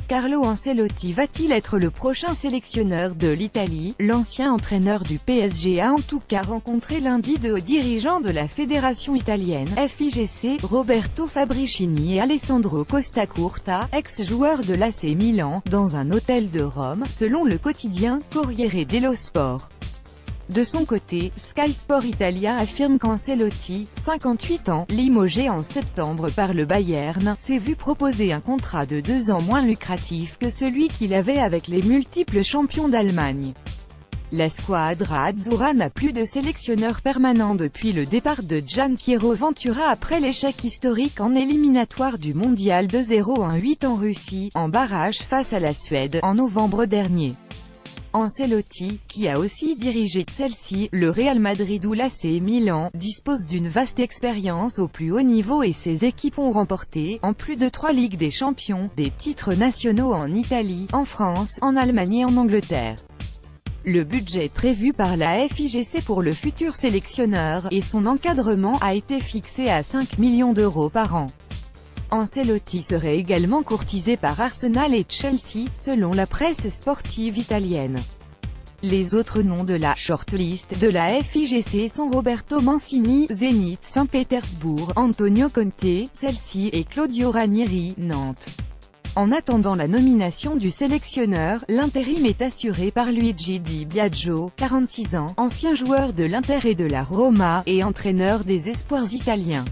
Carlo Ancelotti va-t-il être le prochain sélectionneur de l'Italie? L'ancien entraîneur du PSG a en tout cas rencontré lundi deux hauts dirigeants de la fédération italienne, FIGC, Roberto Fabricini et Alessandro Costacurta, ex-joueur de l'AC Milan, dans un hôtel de Rome, selon le quotidien Corriere dello Sport. De son côté, Sky Sport Italia affirme qu'Ancelotti, 58 ans, limogé en septembre par le Bayern, s'est vu proposer un contrat de 2 ans moins lucratif que celui qu'il avait avec les multiples champions d'Allemagne. La squadra azzurra n'a plus de sélectionneur permanent depuis le départ de Gianpiero Ventura après l'échec historique en éliminatoire du Mondial 2-0-1-8 en Russie, en barrage face à la Suède, en novembre dernier. Ancelotti, qui a aussi dirigé Chelsea, le Real Madrid ou l'AC Milan, dispose d'une vaste expérience au plus haut niveau et ses équipes ont remporté, en plus de 3 Ligues des Champions, des titres nationaux en Italie, en France, en Allemagne et en Angleterre. Le budget prévu par la FIGC pour le futur sélectionneur, et son encadrement a été fixé à 5 millions d'euros par an. Ancelotti serait également courtisé par Arsenal et Chelsea, selon la presse sportive italienne. Les autres noms de la shortlist de la FIGC sont Roberto Mancini, Zénith Saint-Pétersbourg, Antonio Conte, Chelsea et Claudio Ranieri, Nantes. En attendant la nomination du sélectionneur, l'intérim est assuré par Luigi Di Biagio, 46 ans, ancien joueur de l'Inter et de la Roma, et entraîneur des espoirs italiens.